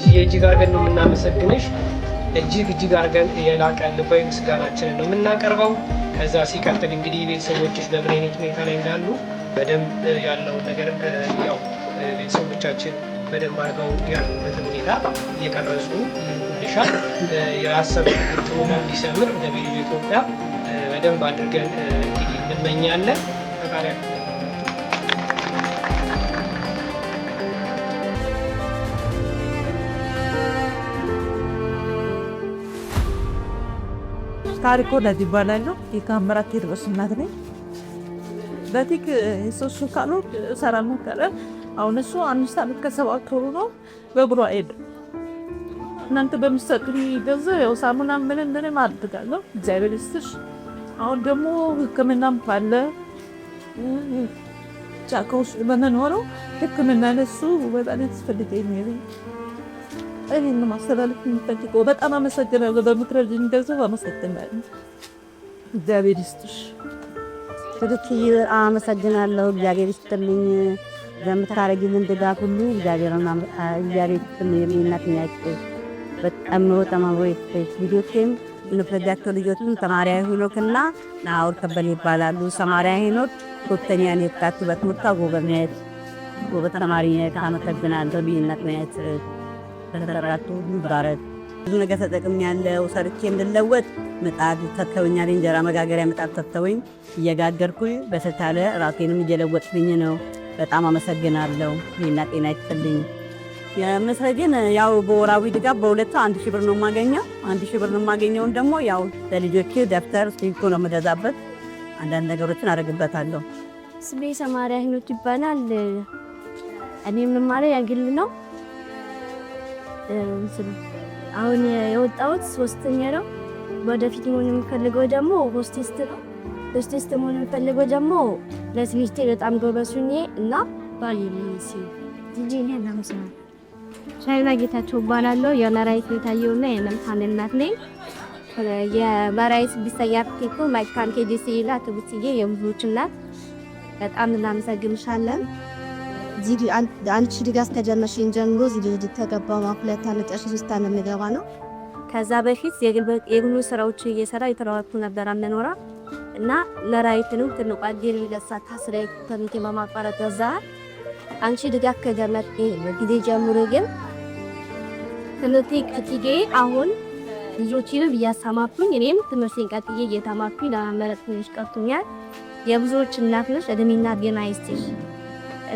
ቲጂዬ እጅግ አድርገን ነው የምናመሰግንሽ። እጅግ አድርገን የላቀ ልባዊ ምስጋናችንን ነው የምናቀርበው። ከዛ ሲቀጥል እንግዲህ ቤተሰቦችሽ በምን አይነት ሁኔታ ላይ እንዳሉ በደንብ ያለውን ነገር ያው ቤተሰቦቻችን በደንብ አድርገው ያሉበትን ሁኔታ እየቀረጹ ይልሻል። ያሰብኩት ትውልድ እንዲሰምር እንደ ቤቢ ኢትዮጵያ በደንብ አድርገን እንግዲህ እንመኛለን። ፈጣሪ ታሪኮ ለዚህ ይባላል። የካምራት ይርበስ እናት ነኝ። በቲክ ሶስት ካሉ ሰራል ነበር። አሁን እሱ 5 ዓመት ከ7 ወሩ ነው። በብሯ ሄድ እናንተ በምትሰጡኝ ገንዘብ ያው ሳሙና ምን አድርጋለሁ። እግዚአብሔር ይስጥሽ። አሁን ደግሞ ሕክምናም ካለ ጫካውስ በመኖረው ሕክምና ለሱ በጣም ያስፈልገኛል። እኔን ማስተላለፍ የምፈልገው በጣም አመሰግናለሁ። በምትረጂኝ ገንዘብ አመሰግናለሁ። እግዚአብሔር ይስጥሽ። ትክክል አመሰግናለሁ። እግዚአብሔር ይስጥልኝ። በምታረጊልን ድጋፍ ሁሉ እግዚአብሔር ይስጥልኝ። የሚናት ያጭ በጣም ነው ተማሪዎች ልጆቼም ለፕሮጀክት ልጆችም ተማሪያ ሄኖክና ናውር ከበል ይባላሉ። ሰማሪያ ሄኖክ ሶስተኛ ነው የካቱ በትምህርት ጎበዝ ተማሪ ነው። አመሰግናለሁ። የሚናት ያጭ ተደራራቱ ባረት ብዙ ነገር ተጠቅሜያለሁ። ሰርቼ እንድለወጥ ምጣድ ተተውኛል። እንጀራ መጋገሪያ ምጣድ ተተውኝ እየጋገርኩኝ በተቻለ ራሴንም እየለወጥኩኝ ነው። በጣም አመሰግናለሁ። ይሄና ጤና ይስጥልኝ። የምስረጅን ያው በወራዊ ድጋፍ በሁለት 1000 ብር ነው የማገኘው። 1000 ብር ነው የማገኘው ደግሞ ያው ለልጆቼ ደብተር ስልክ ነው የምገዛበት። አንዳንድ ነገሮችን አደርግበታለሁ። ስሜ ሰማሪያ ሄኖክ ይባላል። እኔ የምማረው ያግል ነው። አሁን የወጣሁት 3ኛ ነው። ወደፊት መሆን የምፈልገው ደግሞ ሆስቴስት ነው። ሆስቴስት መሆን የምፈልገው ደግሞ ለትምህርቴ በጣም ጎበዝ ሆኜ እና ባይልሲ ዲጂኔ ናምሳ ሻይና ጌታቸው እባላለሁ። የመራይት የታየውና የመልካም እናት ነኝ። የመራይት ቢሰያፍቲኩ ማይካን ኬዲሲ ይላ ትብትዬ የብዙዎች እናት በጣም እናመሰግንሻለን። ዚዲ አንቺ ድጋስ ከጀመርሽኝ ጀምሮ ዚዲ ተገባው ማፍለት አመጣሽ 3 ዓመት ምገባ ነው። ከዛ በፊት የግሉ ስራዎች እየሰራ የተራወጡ ነበር አመኖራ እና ለራይትንም ትንቋዲር ይለሳታ ስለ ተምቴ ማማቋረጥ ዘዛ አንቺ ድጋፍ ከጀመርሽ ጊዜ ጀምሮ ግን ትምህርቴ ቀጥዬ አሁን ልጆቼንም እያሳማኩኝ እኔም ትምህርቴን ቀጥዬ እየተማርኩኝ ለማመረጥ ትንሽ ቀርቶኛል። የብዙዎች እናት ነሽ። እድሜና ጤና ይስጥሽ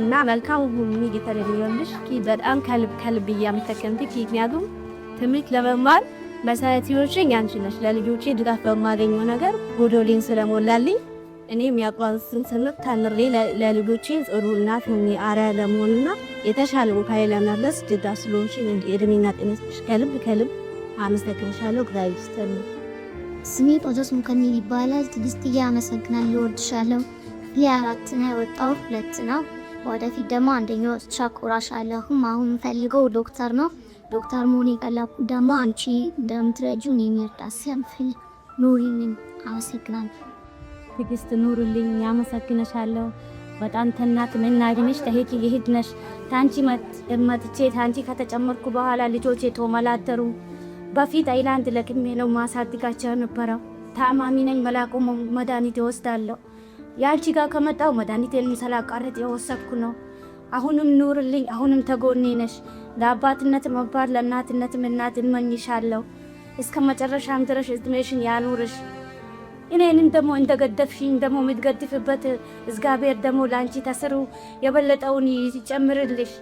እና መልካም ሁሉ እየተደረገልሽ በጣም ከልብ እያመሰገንኩኝ ምክንያቱም ትምህርት ለመማር መሰረታዊዎችን ያንቺ ነሽ። ለልጆቼ ድጋፍ በማገኘው ነገር ጎዶሌን ስለሞላልኝ እኔም ያቋንስን ትምህርት ተምሬ ለልጆቼ ጥሩ እናት ሆኜ አርአያ ለመሆንና የተሻለ ቦታ ላይ ለመድረስ ድጋፍ ስለሆንሽኝ እድሜና ጤና ይስጥሽ። ከልብ አመሰግንሻለሁ። እግዚአብሔር ይስጥልኝ። ስሜ ጳውሎስ ሙከሚል ይባላል። ትግስትዬ አመሰግናለሁ። እወድሻለሁ። የ4 ነው የወጣው 2 ነው። ወደፊት ደግሞ አንደኛው ቻኩራሻለሁ። አሁን ፈልገው ዶክተር ነው። ዶክተር መሆን የቀላኩ ደግሞ አንቺ እንደምትረጂው የሚርዳስ ያንፈል ኑሪልኝ። አመሰግናለሁ። ትግስት ኑሪልኝ። አመሰግንሻለሁ። በጣም ተናት መናድንሽ ተሄጂ ይሄድነሽ ታንቺ መጥቼ ታንቺ ከተጨመርኩ በኋላ ልጆቼ ተመላተሩ በፊት አይላንድ ለቅሜ ነው ማሳድጋቸው ነበረው። ታማሚ ነኝ። መላቆ መድኃኒት እወስዳለሁ። ያንቺ ጋር ከመጣው መድኃኒቴን ሳላቋርጥ የወሰድኩ ነው። አሁንም ኑርልኝ። አሁንም ተጎኔ ነሽ። ለአባትነት መባር ለእናትነትም እናት እመኝሻለሁ። እስከ መጨረሻም ድረስ እድሜሽን ያኑርሽ። እኔንም ደግሞ እንደገደፍሽኝ ደግሞ የምትገድፍበት እግዚአብሔር ደግሞ ለአንቺ ተስሩ የበለጠውን ይጨምርልሽ።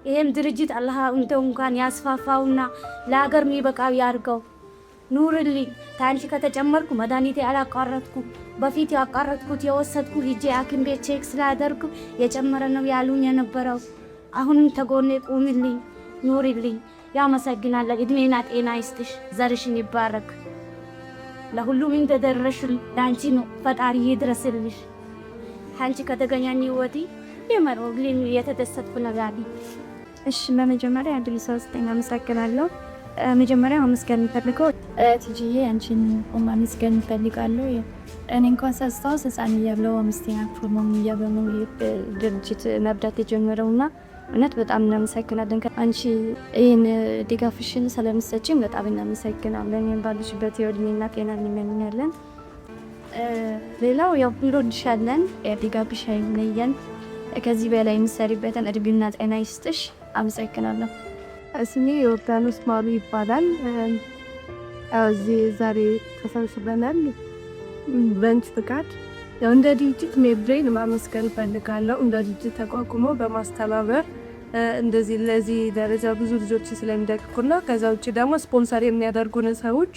ይሄም ድርጅት አላህ እንደው እንኳን ያስፋፋውና ለሀገር የሚበቃው ያርገው። ኑርልኝ። ታንቺ ከተጨመርኩ መድኃኒቴ አላቋረጥኩ። በፊት ያቋረጥኩት የወሰድኩ ሂጄ ሐኪም ቤት ቼክ ስላደርኩ የጨመረ ነው ያሉኝ የነበረው። አሁንም ተጎኔ ቁሚልኝ፣ ኑሪልኝ። ያመሰግናለሁ። እድሜና ጤና ይስጥሽ። ዘርሽን ይባረክ። ለሁሉም እንደደረሽ ዳንቺ ነው ፈጣሪ ይድረስልሽ። አንቺ ከተገኛኝ ወዲህ የመሮግሊን የተደሰትኩ ነገር። እሺ በመጀመሪያ አድል ሰውስተኛ አመሰግናለሁ። መጀመሪያ ማመስገን ፈልገው ቲጂዬ አንቺን ማመስገን ፈልጋለሁ። እኔ እንኳን ሳስታውስ ህፃን እያለሁ 5ኛ ክፍል እያለሁ ድርጅት መብዳት የጀመረውና እውነት በጣም እናመሰግናለን። አንቺ ይህን ድጋፍሽን ስለምትሰጪን በጣም እናመሰግናለን። ይህን ባለሽበት የዕድሜና ጤና እንመኛለን። ሌላው ያው እንወድሻለን። ድጋፍሽ አይለየን። ከዚህ በላይ የምትሰሪበትን እድሜና ጤና ይስጥሽ። አመሰግናለሁ። ስሜ ዮርዳኖስ ማሩ ይባላል። እዚህ ዛሬ ተሰብስበናል በአንቺ ፍቃድ። ያው እንደ ድርጅት ሜብሬን ማመስገን እፈልጋለሁ። እንደ ድርጅት ተቋቁሞ በማስተባበር እንደዚህ ለዚህ ደረጃ ብዙ ልጆች ስለሚደግፉና ከዛ ውጭ ደግሞ ስፖንሰር የሚያደርጉን ሰዎች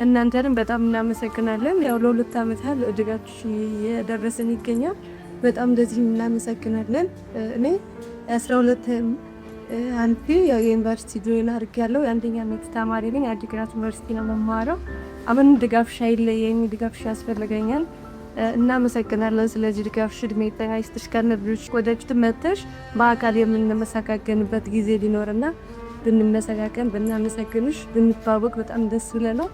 እናንተንም በጣም እናመሰግናለን። ያው ለ2 ዓመት ያህል ድጋፍ እየደረሰን ይገኛል። በጣም እንደዚህ እናመሰግናለን። እኔ 12 አንቺ የዩኒቨርሲቲ ጆይን አድርጌያለሁ። የአንደኛ ዓመት ተማሪ ነኝ። አዲግራት ዩኒቨርሲቲ ነው መማረው። አሁን ድጋፍሽ አይለየኝ፣ ድጋፍሽ ያስፈልገኛል። እናመሰግናለን። ስለዚህ ድጋፍሽ እድሜ ጤና ይስጥሽ። ከነብሩሽ ወደፊት መጥተሽ በአካል የምንመሰጋገንበት ጊዜ ሊኖርና ብንመሰጋገን ብናመሰግንሽ ብንተዋወቅ በጣም ደስ ይለናል።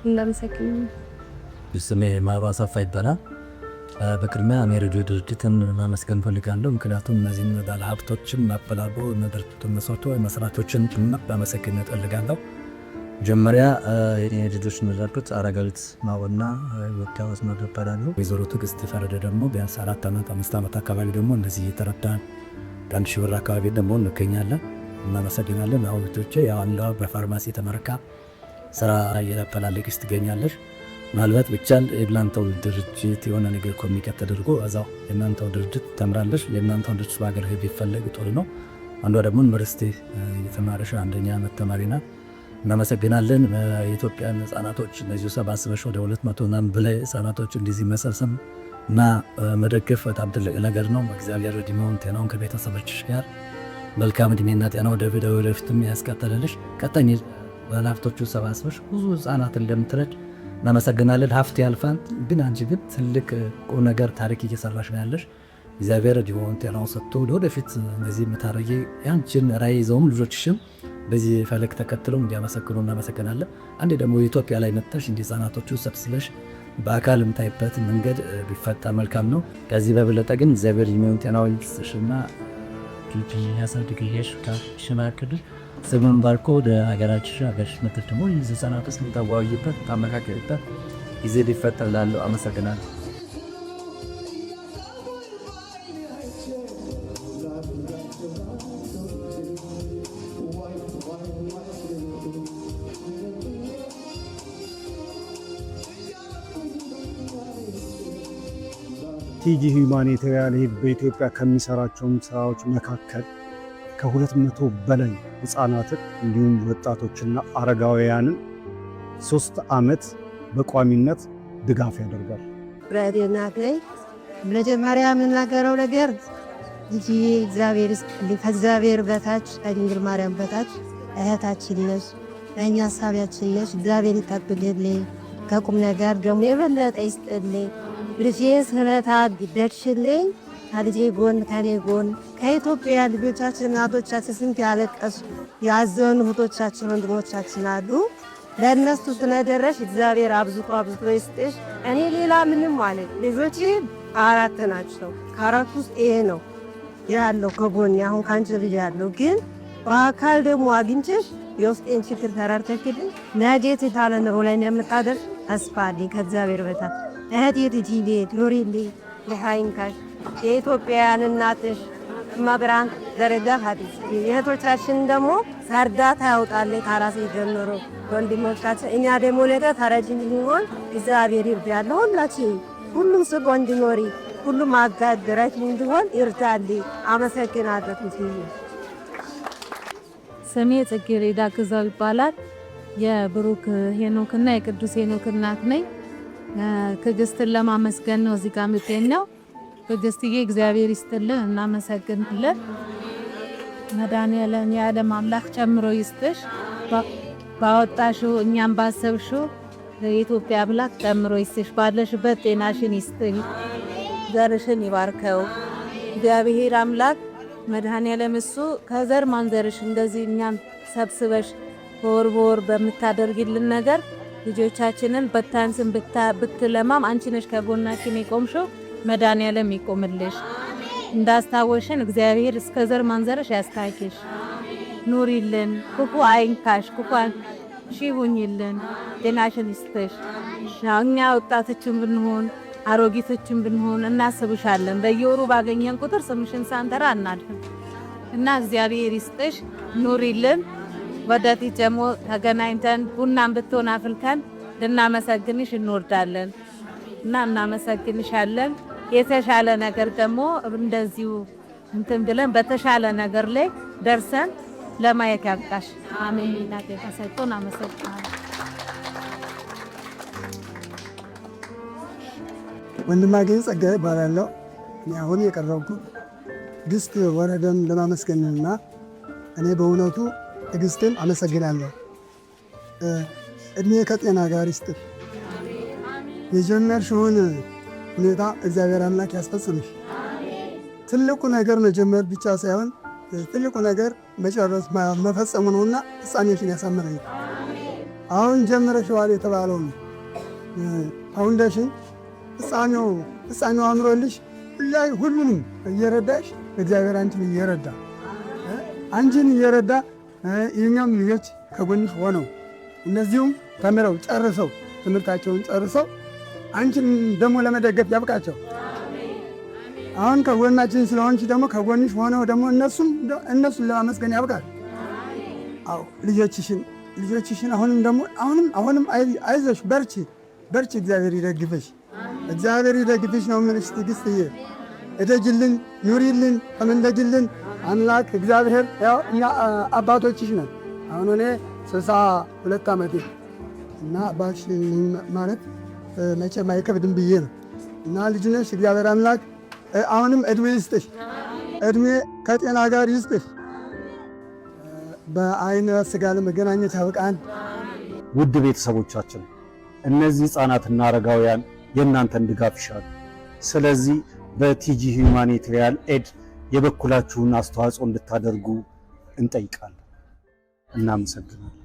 እናመሰግን። ስሜ ማባ ሰፋ ይባላል። በቅድሚያ ሜሬዲዮ ድርጅትን ማመስገን ፈልጋለሁ። ምክንያቱም እነዚህን ባለሀብቶችን ማበላቦ ድርጅቱን መስርቶ መስራቾችን ማመስገን እፈልጋለሁ። መጀመሪያ የኔ ልጆች የሚረዱት አረጋዊት ማወና ወጣው መስመር ይባላሉ። ወይዘሮ ትዕግስት ፈረደ ደግሞ ቢያንስ 4 ዓመት 5 ዓመት አካባቢ ደግሞ እንደዚህ እየተረዳን አንድ ሺህ ብር አካባቢ ደግሞ እንገኛለን። እናመሰግናለን። አሁን ልጆቼ ያው አንዷ በፋርማሲ ተመርቃ ስራ እየተፈላለገች ትገኛለች። ምናልባት ብቻል የእናንተው ድርጅት የሆነ ነገር ኮሚኒኬት ተደርጎ እዛው የእናንተው ድርጅት ተምራለች። የእናንተው ድርጅት በሀገር ቢፈለግ ጥሩ ነው። አንዷ ደግሞ ዩኒቨርሲቲ እየተማረች አንደኛ ዓመት ተማሪ ናት። እናመሰግናለን። የኢትዮጵያን ህጻናቶች እነዚህ ሰባስበሽ ወደ 200 ምናምን በላይ ህጻናቶች እንደዚህ መሰብሰብ እና መደገፍ በጣም ትልቅ ነገር ነው። እግዚአብሔር እድሜውን ጤናውን ከቤተሰቦችሽ ጋር መልካም እድሜና ጤና ወደፊትም ያስቀጥልልሽ። ቀጣይ ባለሀብቶቹ ሰባስበሽ ብዙ ህጻናት እንደምትረድ እናመሰግናለን። ሀብት ያልፋል፣ ግን አንቺ ግን ትልቅ ቁም ነገር ታሪክ እየሰራሽ ነው ያለሽ። እግዚአብሔር እድሜውን ጤናውን ሰጥቶ ወደፊት እንደዚህ የምታረጊ ያንቺን ራዕይ ይዘውም ልጆችሽም በዚህ ፈለግ ተከትለው እንዲያመሰግኑ እናመሰግናለን። አንዴ ደግሞ ኢትዮጵያ ላይ መጥተሽ እንዲህ ህጻናቶቹ ሰብስበሽ በአካል የምታይበት መንገድ ቢፈታ መልካም ነው። ከዚህ በበለጠ ግን እግዚአብሔር እድሜውን ጤናውን ይስጥሽና ያሳድግልሽ ከሽማክል ስምን ባርኮ ወደ ሀገራችን ሀገርሽ መጥተሽ ደግሞ ህጻናቶች የምታዋይበት ታመካከሪበት ጊዜ ሊፈጠር ላለው አመሰግናለሁ። ቲጂ ሁማኒታሪያን ኤድ በኢትዮጵያ ከሚሰራቸውን ስራዎች መካከል ከ200 በላይ ህፃናትን እንዲሁም ወጣቶችና አረጋውያንን 3 ዓመት በቋሚነት ድጋፍ ያደርጋል። ብራዴናት ላይ መጀመሪያ የምናገረው ነገር እንጂ እግዚአብሔር ይስጥልኝ። ከእግዚአብሔር በታች ከድንግል ማርያም በታች እህታችን ነሽ፣ ለእኛ ሀሳቢያችን ነሽ። እግዚአብሔር ይጠብቅልኝ፣ ከቁም ነገር ደግሞ የበለጠ ይስጥልኝ። ልጄ ስለታ ቢደርሽልኝ ከልጄ ጎን ከኔ ጎን ከኢትዮጵያ ልጆቻችን እናቶቻችን ስንት ያለቀሱ ያዘኑ እህቶቻችን ወንድሞቻችን አሉ። ለእነሱ ስለደረሽ እግዚአብሔር አብዝቶ አብዝቶ ይስጥሽ። እኔ ሌላ ምንም ማለት ልጆቼ 4 ናቸው። ከ4 ውስጥ ይሄ ነው ያለው ከጎን አሁን ካንቺ ልጅ ያለው ግን በአካል ደግሞ አግኝቼሽ የውስጤን ችግር ተራርተክልኝ ነዴት የታለ ነው ላይ የምታደርስ ተስፋ አለኝ ከእግዚአብሔር በታች እህቴ ትጂሌ ኑሪልኝ ለሃይንካሽ የኢትዮጵያውያን እናትሽ እማብርሃን ደረጃ ሀዲስ የእህቶቻችን ደግሞ እርዳታ ያውጣልኝ ከራሴ ጀምሮ ወንድሞቻችን እኛ ደግሞ ነገ ተረጂ እንድንሆን እግዚአብሔር ይርዳል። ሁላችን ሁሉም ስቆ እንዲኖሪ ሁሉም አጋድረች እንዲሆን ይርዳልኝ። አመሰግናለሁ። ስሜ ጽጌረዳ ግዛው ይባላል። የብሩክ ሄኖክና የቅዱስ ሄኖክ እናት ነኝ። ትዕግስትን ለማመስገን ነው እዚህ ጋር የምገኘው። ትዕግስትዬ እግዚአብሔር ይስጥልን፣ እናመሰግናለን። መድኃኒዓለም የዓለም አምላክ ጨምሮ ይስጥሽ። ባወጣሽው እኛም ባሰብሽው የኢትዮጵያ አምላክ ጨምሮ ይስጥሽ። ባለሽበት ጤናሽን ይስጥሽ፣ ዘርሽን ይባርከው እግዚአብሔር አምላክ መድኃኒዓለም። እሱ ከዘር ማንዘርሽ እንደዚህ እኛም ሰብስበሽ በወር በምታደርግልን ነገር ልጆቻችንን በታንስን ብትለማም አንቺ ነሽ ከጎናችን የቆምሽው። መድኃኒዓለም ይቆምልሽ። እንዳስታወሽን እግዚአብሔር እስከ ዘር ማንዘርሽ ያስታክሽ፣ ኑሪልን፣ ክፉ አይንካሽ፣ ክፉ ሺሁኝልን፣ ጤናሽን ይስጥሽ። እኛ ወጣቶችን ብንሆን አሮጊቶችን ብንሆን እናስብሻለን። በየወሩ ባገኘን ቁጥር ስምሽን ሳንጠራ አናልፍም እና እግዚአብሔር ይስጥሽ፣ ኑሪልን። ወደፊት ደግሞ ተገናኝተን ቡናን ብትሆን አፍልተን ልናመሰግንሽ እንወዳለን እና እናመሰግንሻለን። የተሻለ ነገር ደግሞ እንደዚሁ እንትን ብለን በተሻለ ነገር ላይ ደርሰን ለማየት ያብቃሽ። አሜን። እናቴ ተሰጥቶን አመሰግናለሁ። ወንድማገኝ ጸጋዬ እባላለሁ። እኔ አሁን የቀረብኩት ትዕግስት ወረደን ለማመስገንና እኔ በእውነቱ ትዕግስትን አመሰግናለሁ። እድሜ ከጤና ጋር ይስጥሽ። የጀመርሽውን ሁኔታ እግዚአብሔር አምላክ ያስፈጽምሽ። ትልቁ ነገር መጀመር ብቻ ሳይሆን ትልቁ ነገር መጨረስ መፈጸሙ ነውና ፍጻሜሽን ያሳምረኝ። አሁን ጀምረሽዋል የተባለውን ፋውንዴሽን ፍጻሜው አምሮልሽ ሁሉንም እየረዳሽ እግዚአብሔር አንቺን እየረዳ የኛም ልጆች ከጎንሽ ሆነው እነዚሁም ተምረው ጨርሰው ትምህርታቸውን ጨርሰው አንቺን ደግሞ ለመደገፍ ያብቃቸው። አሁን ከጎናችን ስለሆንሽ ደግሞ ከጎንሽ ሆነው ደግሞ እነሱን ለማመስገን ያብቃል። አዎ ልጆችሽን አሁንም አይዞሽ፣ በርቺ፣ እግዚአብሔር ይደግፍሽ ነው የምልሽ። ትዕግስትዬ እደጅልን፣ ኑሪልን፣ ተመንደጅልን አምላክ እግዚአብሔር። ያው እኛ አባቶችሽ ነን። አሁን እኔ 62 ዓመቴ እና አባትሽ ማለት መቼም አይከብድም ብዬ ነው እና ልጅ ነሽ። እግዚአብሔር አምላክ አሁንም እድሜ ይስጥሽ፣ እድሜ ከጤና ጋር ይስጥሽ። በአይነ ስጋ ለመገናኘት ያብቃን። ውድ ቤተሰቦቻችን እነዚህ ህፃናትና አረጋውያን የእናንተን ድጋፍ ይሻሉ። ስለዚህ በቲጂ ሁማኒታሪያን ኤድ የበኩላችሁን አስተዋጽኦ እንድታደርጉ እንጠይቃለን። እናመሰግናለን።